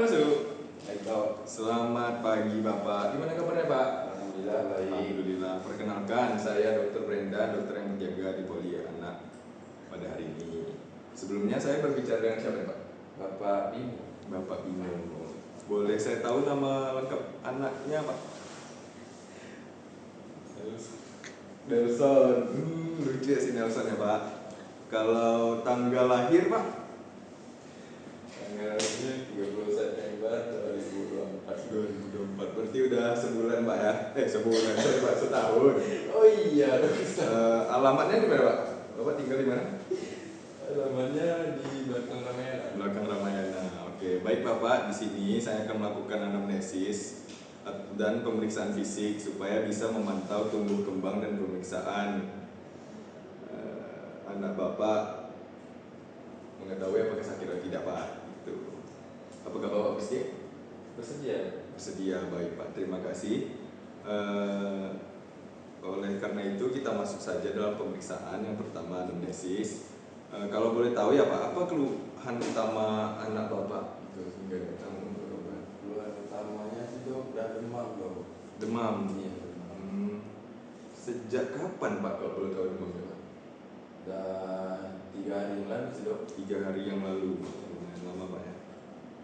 masuk. Baik, Pak. Selamat pagi Bapak. Gimana kabarnya Pak? Alhamdulillah baik. Alhamdulillah. Perkenalkan, saya Dr. Brenda, dokter yang menjaga di Poli Anak pada hari ini. Sebelumnya saya berbicara dengan siapa Pak? Bapak Bimo. Bapak Bimo. Boleh saya tahu nama lengkap anaknya Pak? Nelson. Lucu ya si Nelson ya Pak. Kalau tanggal lahir Pak? Tanggalnya 30 September 2024. 2024. Berarti udah sebulan Pak ya? Sebulan, sorry Pak, setahun. Oh iya, Alamatnya di mana Pak? Bapak tinggal di mana? alamatnya di belakang Ramayana. Belakang Ramayana. Oke, baik Bapak. Di sini saya akan melakukan anamnesis dan pemeriksaan fisik supaya bisa memantau tumbuh kembang dan pemeriksaan anak Bapak, mengetahui apakah sakit atau tidak Pak. Itu. Apakah Bapak bersedia? Bersedia. Bersedia, baik Pak. Terima kasih. Oleh karena itu kita masuk saja dalam pemeriksaan. Yang pertama anamnesis. Kalau boleh tahu ya Pak, apa keluhan utama anak Bapak itu hingga datang untuk obat? Keluhan utamanya sih Dok, udah demam Dok. Demam. Iya, demam. Sejak kapan Pak kalau boleh tahu demamnya Pak? Dan 3 hari yang lalu sih Dok. 3 hari yang lalu. Lumayan lama Pak ya.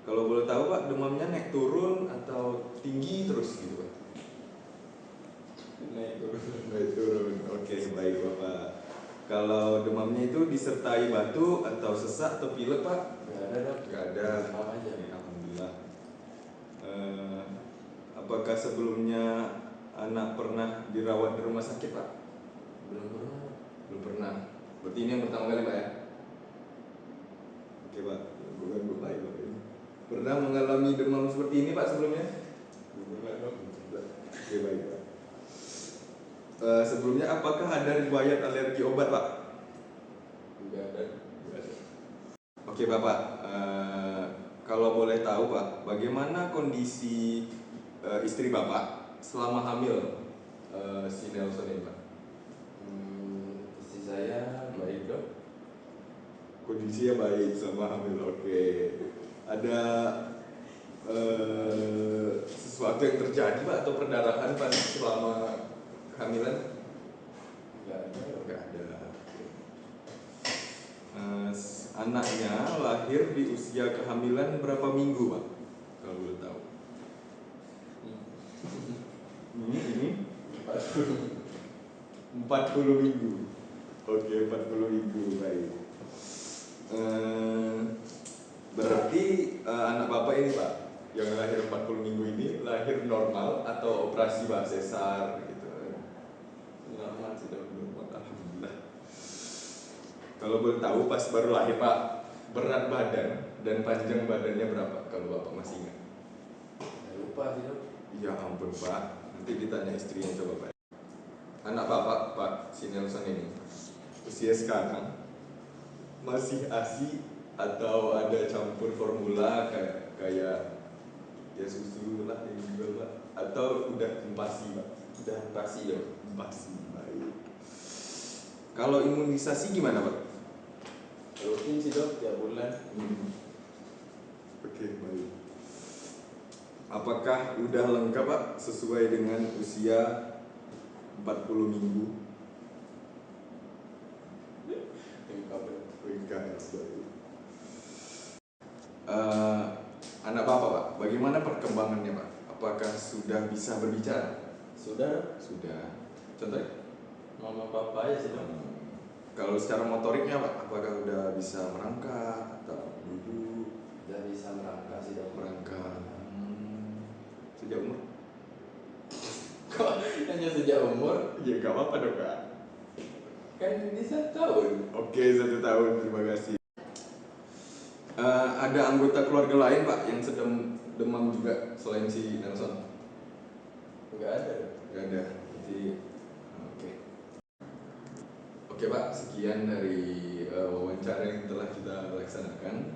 Kalau boleh tahu Pak, demamnya naik turun atau tinggi terus gitu Pak? Naik turun. Naik turun. Oke, baik Bapak. Kalau demamnya itu disertai batuk atau sesak atau pilek Pak? Gak ada Dok. Gak ada. Demam aja. Alhamdulillah. Apakah sebelumnya anak pernah dirawat di rumah sakit Pak? Belum pernah. Belum pernah. Berarti ini yang pertama kali Pak ya? Oke Pak, bukan baik Pak ini. Pernah mengalami demam seperti ini Pak sebelumnya? Belum pernah Dok. Oke baik Pak. Sebelumnya apakah ada riwayat alergi obat Pak? Gak ada. Oke Bapak, kalau boleh tahu Pak, bagaimana kondisi istri Bapak selama hamil si Nelson ini Pak? Istri saya baik Dok. Kondisinya baik selama hamil, oke. Ada sesuatu yang terjadi Pak atau perdarahan Pak selama kehamilan? Gak ada. Nggak ada. Anaknya lahir di usia kehamilan berapa minggu Pak? Kalau boleh tahu. Ini 40 minggu. Oke, 40 minggu, baik. Berarti anak Bapak ini Pak, yang lahir 40 minggu ini lahir normal atau operasi Pak, sesar gitu? Normal sih Dok. Normal, alhamdulillah. Kalau boleh tahu pas baru lahir Pak, berat badan dan panjang badannya berapa kalau Bapak masih ingat? Saya lupa sih Dok. Ya ampun Pak, nanti ditanya istrinya coba Pak. Anak Bapak, Pak, si Nelson ini usia sekarang masih ASI atau ada campur formula kayak ya susu lah yang dijual Pak, atau udah empasi Pak? Udah pasti Dok. Empasi, baik. Kalau imunisasi gimana Pak? Rutin sih Dok, tiap bulan. Oke, baik. Apakah udah lengkap Pak sesuai dengan usia 40 minggu? Lengkap Dok. Lengkap, baik. Anak Bapak Pak, bagaimana perkembangannya Pak? Apakah sudah bisa berbicara? Sudah Dok. Sudah. Contohnya? Mama papa aja sih Dok. Kalau secara motoriknya Pak, apakah udah bisa merangkak atau duduk? Udah bisa merangkak sih Dok. Merangkak. Sejak umur? Kok hanya sejak umur? Ya gak apa-apa dong Kak. Kan bisa tahun. Oke, 1 tahun, terima kasih. Ada anggota keluarga lain Pak yang sedang demam juga selain si Nelson? Enggak ada Dok. Gak ada. Jadi oke. Oke Pak, sekian dari wawancara yang telah kita laksanakan.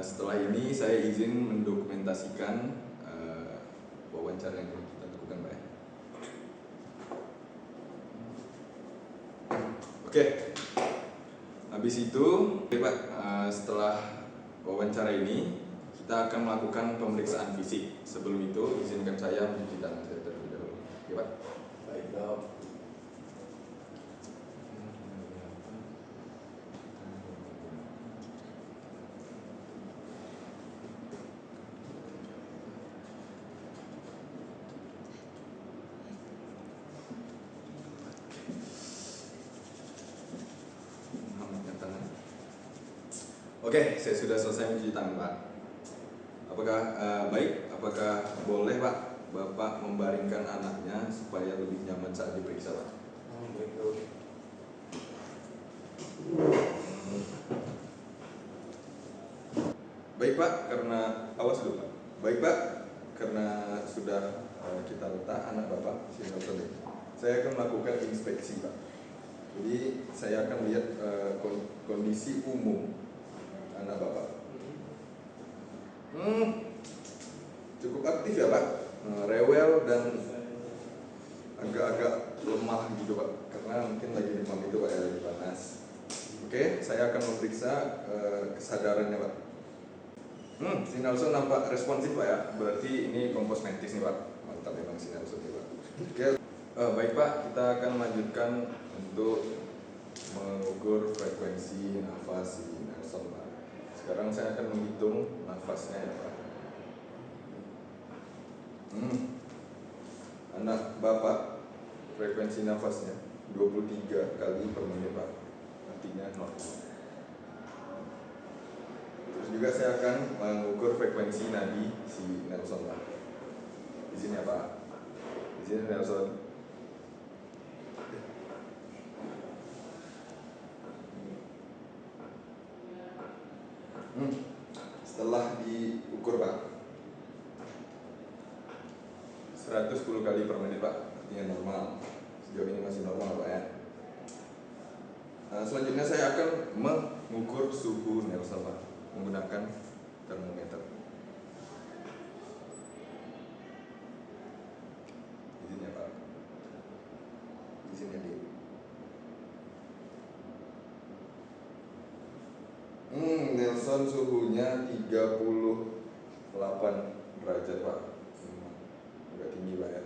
Setelah ini saya izin mendokumentasikan wawancara yang telah kita lakukan Pak ya. Oke. Habis itu, Pak, setelah wawancara ini kita akan melakukan pemeriksaan fisik. Sebelum itu, izinkan saya mencuci tangan saya terlebih dahulu. Oke, Pak? Baik, dok. Hangatkan tangan. Oke, saya sudah selesai mencuci tangan, Pak. Apakah baik? Apakah boleh, Pak, Bapak membaringkan anaknya supaya lebih nyaman saat diperiksa, Pak? Baik, dok. Baik, Pak, karena awas dulu, Pak. Baik, Pak, karena sudah kita letak anak Bapak sini ini, saya akan melakukan inspeksi, Pak. Jadi saya akan lihat kondisi umum anak Bapak. Cukup aktif ya, Pak. Rewel dan agak-agak lemah gitu, Pak. Karena mungkin lagi demam itu, Pak, ya, lagi panas. Oke, saya akan memeriksa kesadarannya, Pak. Si Nelson nampak responsif, Pak, ya. Berarti ini kompos mentis nih, Pak. Mantap memang si Nelson nih, Pak. Oke, baik, Pak. Kita akan lanjutkan untuk mengukur frekuensi nafas si Nelson, Pak. Sekarang saya akan menghitung nafasnya, ya, Pak. Anak Bapak frekuensi nafasnya 23 kali per menit, Pak. Artinya normal. Terus juga saya akan mengukur frekuensi nadi si Nelson, Pak. Izin ya, Pak. Izin Nelson. Setelah diukur, Pak, 110 kali per menit, Pak. Artinya normal. Sejauh ini masih normal, Pak, ya. Selanjutnya saya akan mengukur suhu Nelson, Pak, menggunakan termometer. Izin ya, Pak. Izin ya, Dik. Nelson suhunya 38 derajat, Pak. Agak tinggi, Pak, ya.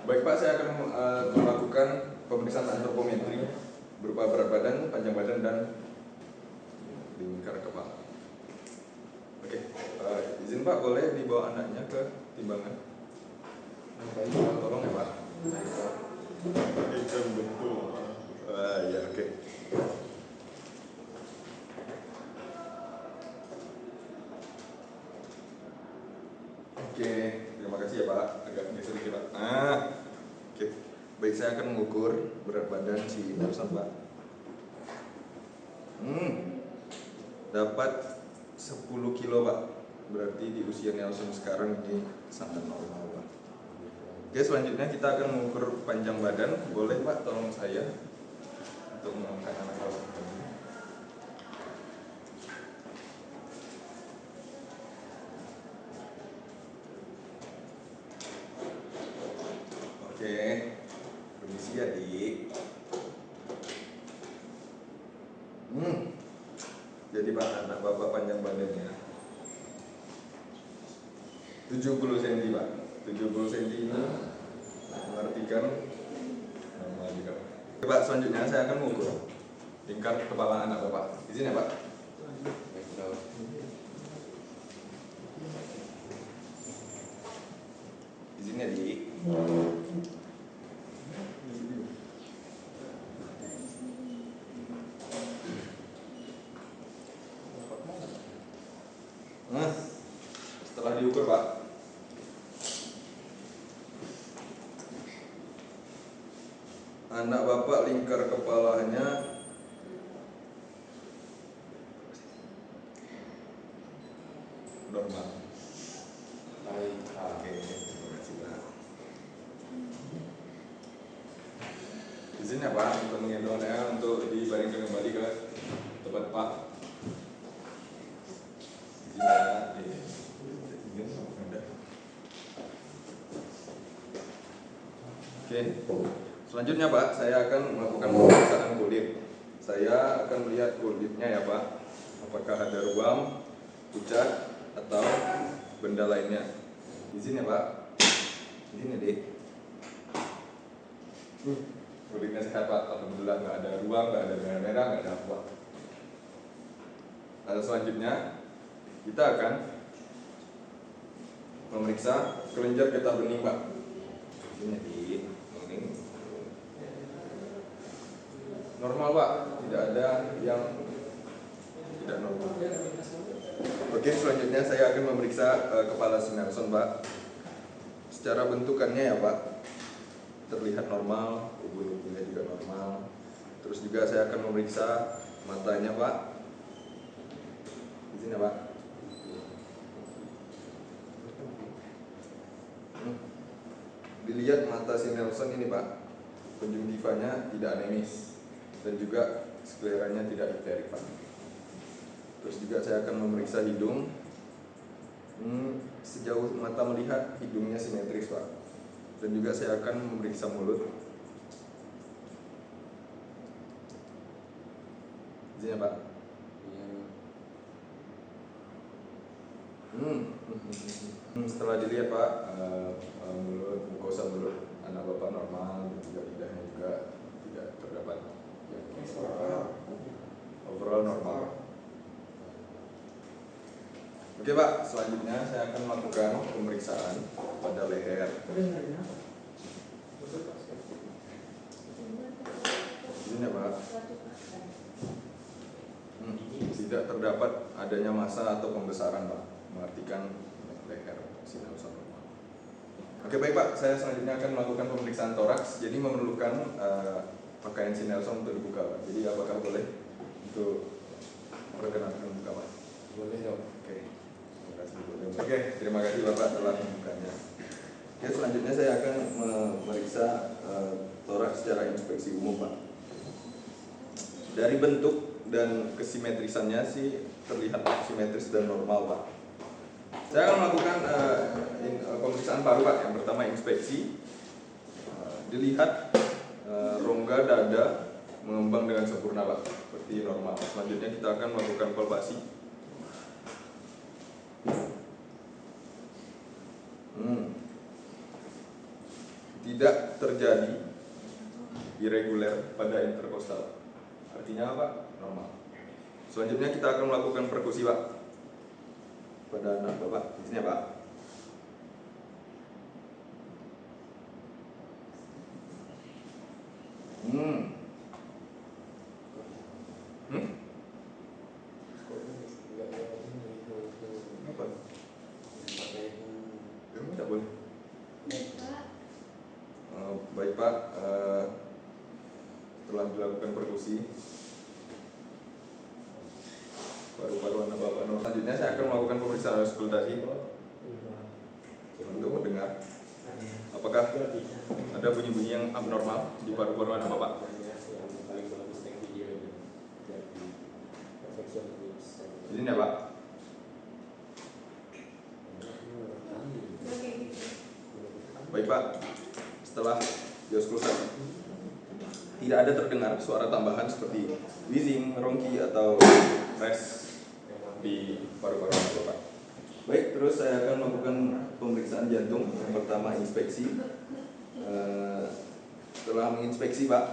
Baik, Pak, saya akan melakukan pemeriksaan antropometri berupa berat badan, panjang badan, dan lingkar kepala. Oke, izin, Pak, boleh dibawa anaknya ke timbangan? Baik, dok. Tolong ya, Pak. Baik, dok. Itu betul. Ya, oke. Oke, terima kasih ya, Pak. Agak geser dikit, Pak. Oke. Baik, saya akan mengukur berat badan si Nelson, Pak. Dapat 10 kilo, Pak. Berarti di usia Nelson sekarang ini sangat normal, Pak. Oke, selanjutnya kita akan mengukur panjang badan. Boleh, Pak, tolong saya untuk mengangkat anak Bapak. Oke, permisi ya, Dik. Jadi, Pak, anak Bapak panjang badannya 70 cm, Pak. 70 cm ini mengartikan normal juga. Oke, Pak, selanjutnya saya akan mengukur tingkat kepala anak Bapak. Izin ya, Pak. Baik, dok. Izin ya, Dik. Setelah diukur, Pak, anak Bapak lingkar kepalanya normal. Baik, Pak. Oke, terima kasih, Pak. Izin ya, Pak, untuk menggendongnya untuk dibaringkan kembali ke tempat, Pak. Izin ya. Izin sama Anda. Oke, Selanjutnya Pak, saya akan melakukan pemeriksaan kulit. Saya akan melihat kulitnya ya Pak, apakah ada ruam, pucat, atau benda lainnya. Izin ya Pak, izin ya Dek. Kulitnya sehat Pak, alhamdulillah, nggak ada ruam, nggak ada merah-merah, nggak ada apa. Selanjutnya kita akan memeriksa kelenjar getah bening Pak. Ini Dek, ini normal Pak, tidak ada yang tidak normal. Oke, selanjutnya saya akan memeriksa kepala si Nelson Pak. Secara bentukannya ya Pak, terlihat normal, ubun-ubunnya juga normal. Terus juga saya akan memeriksa matanya Pak. Di sini ya Pak. Dilihat mata si Nelson ini Pak, konjungtivanya tidak anemis dan juga skleranya tidak dipterik Pak. Terus juga saya akan memeriksa hidung. Sejauh mata melihat hidungnya simetris Pak. Dan juga saya akan memeriksa mulut. Izin ya Pak. Setelah dilihat Pak, mulut, mukosa mulut anak bapak normal, dan juga lidahnya juga tidak terdapat yang overall normal. Oke Pak, selanjutnya saya akan melakukan pemeriksaan pada leher. Ini ya Pak. Tidak terdapat adanya massa atau pembesaran Pak, mengartikan leher si Nelson normal. Oke baik Pak, saya selanjutnya akan melakukan pemeriksaan toraks. Jadi memerlukan pakaian si Nelson untuk dibuka Pak. Jadi apakah boleh untuk memperkenalkan buka Pak? Boleh dong. Oke, terima kasih Bapak telah membukanya. Oke, selanjutnya saya akan memeriksa toraks secara inspeksi umum Pak. Dari bentuk dan kesimetrisannya sih terlihat simetris dan normal Pak. Saya akan melakukan pemeriksaan paru Pak. Yang pertama inspeksi. Dilihat rongga dada mengembang dengan sempurna Pak, seperti normal. Selanjutnya kita akan melakukan palpasi. Tidak terjadi irregular pada interkostal. Artinya apa? Normal. Selanjutnya kita akan melakukan perkusi Pak pada anak Bapak. Di sini ya Pak. Apa? Kamu tidak boleh. Baik Pak, setelah dilakukan perkusi paru-paru anak Bapak. Selanjutnya saya akan melakukan pemeriksaan auskultasi untuk mendengar apakah ada bunyi-bunyi yang abnormal di paru-paru anak Bapak. Izin ya Pak. Baik Pak, setelah diauskultasi tidak ada terdengar suara tambahan seperti wheezing, ronki, atau res di paru-paru anak Bapak. Baik, terus saya akan melakukan pemeriksaan jantung. Yang pertama inspeksi. Setelah menginspeksi Pak,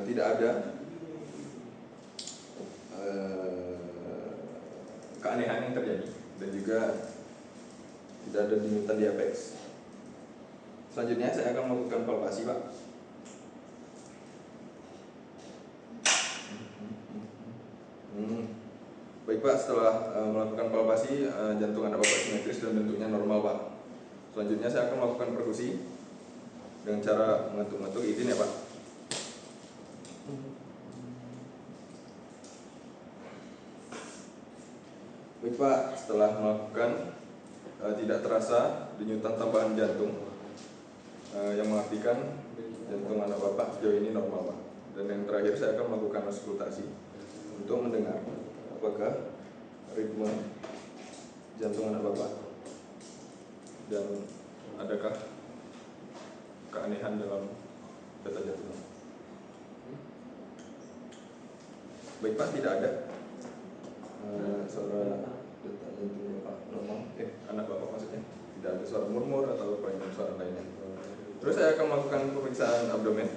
tidak ada keanehan yang terjadi dan juga tidak ada denyutan di apex. Selanjutnya saya akan melakukan palpasi Pak. Baik Pak, setelah melakukan palpasi, jantung anak Bapak simetris dan bentuknya normal Pak. Selanjutnya saya akan melakukan perkusi dengan cara mengetuk-ngetuk. Izin ya Pak. Baik Pak, setelah melakukan tidak terasa denyutan tambahan jantung, yang mengartikan jantung anak Bapak sejauh ini normal Pak. Dan yang terakhir saya akan melakukan auskultasi untuk mendengar apakah ritme jantung anak Bapak dan adakah keanehan dalam Data jantung. Baik Pak, tidak ada suara data jantung Bapak normal. Anak Bapak maksudnya tidak ada suara murmur atau kelainan suara lainnya. Terus saya akan melakukan pemeriksaan abdomen.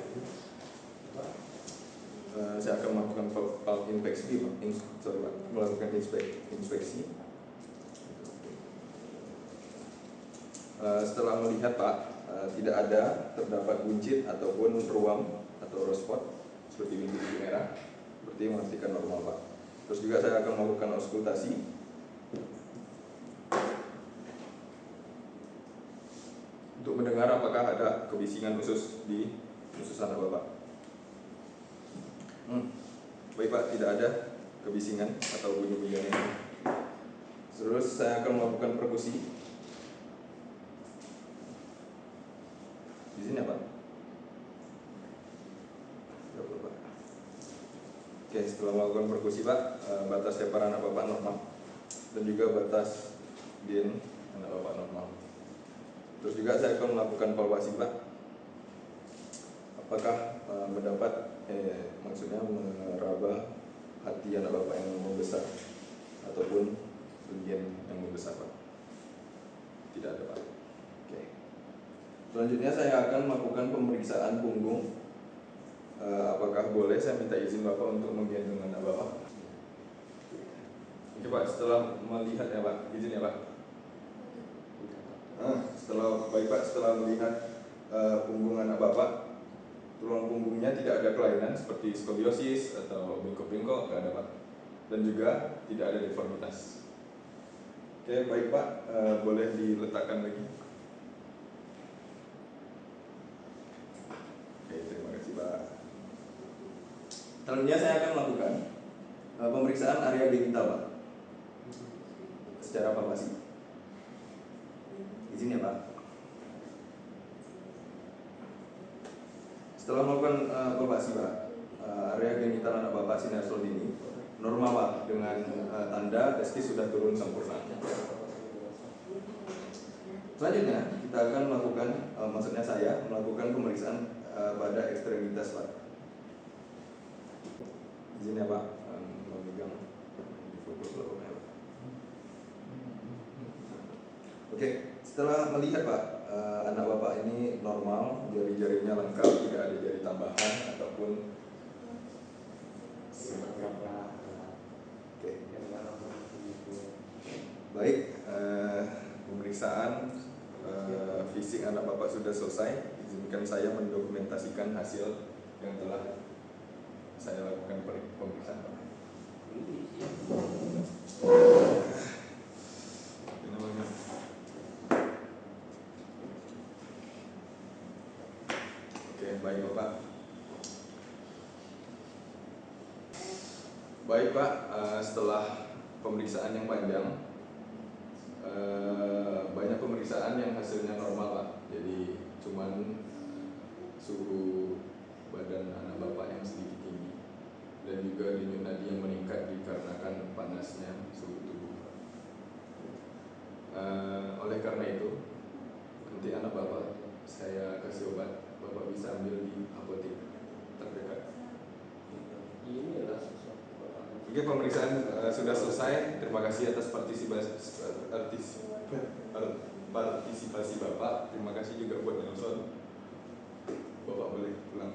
Saya akan melakukan inspeksi, melakukan inspeksi. Setelah melihat Pak, tidak ada terdapat buncit ataupun ruam atau raw spot seperti bintik merah, seperti memastikan normal Pak. Terus juga saya akan melakukan auskultasi untuk mendengar apakah ada kebisingan usus di usus anak Bapak. Baik Pak, tidak ada kebisingan atau bunyi-bunyi aneh. Terus saya akan melakukan perkusi. Di sini ya Pak. Oke, setelah melakukan perkusi Pak, batas tepar anak Bapak normal dan juga batas din anak Bapak normal. Terus juga saya akan melakukan palpasi Pak. Apakah mendapat maksudnya meraba hati anak Bapak yang membesar ataupun bagian yang membesar Pak? Tidak ada Pak. Oke. Selanjutnya saya akan melakukan pemeriksaan punggung. Apakah boleh saya minta izin Bapak untuk menggendong anak Bapak? Oke Pak, setelah melihat ya Pak, izin ya Pak. Setelah melihat punggung anak Bapak, tulang punggungnya tidak ada kelainan seperti skoliosis atau bengkok-bengkok, tidak ada Pak. Dan juga tidak ada deformitas. Oke, baik Pak, boleh diletakkan lagi. Oke, terima kasih Pak. Selanjutnya saya akan melakukan pemeriksaan area genital Pak, secara palpasi. Izin ya Pak. Setelah melakukan palpasi Pak, area genital anak Bapak Sinar Soldini normal Pak, dengan tanda testis sudah turun sempurna. Selanjutnya kita akan melakukan, saya melakukan pemeriksaan pada ekstremitas Pak. Izin ya Pak, memegang difokus Pak. Oke, setelah melihat Pak, anak Bapak ini normal, jari-jarinya lengkap, tidak ada jari tambahan ataupun oke. Baik, pemeriksaan fisik anak Bapak sudah selesai. Izinkan saya mendokumentasikan hasil yang telah saya lakukan pemeriksaan Pak. Oke, baik Bapak. Baik Pak, setelah pemeriksaan yang panjang, banyak pemeriksaan yang hasilnya normal Pak. Jadi cuman suhu badan anak Bapak yang sedikit tinggi dan juga denyut nadi yang meningkat dikarenakan panasnya suhu tubuh. Oleh karena itu, nanti anak Bapak saya kasih obat, Bapak bisa ambil di apotek terdekat. Oke, pemeriksaan sudah selesai. Terima kasih atas partisipasi Bapak. Terima kasih juga buat Nelson. Bapak boleh pulang.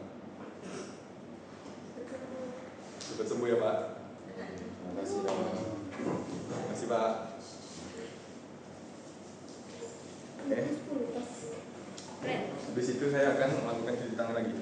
Cepat sembuh ya Pak. Terima kasih Pak. Terima kasih Pak. Oke. Habis itu saya akan melakukan cuci tangan lagi.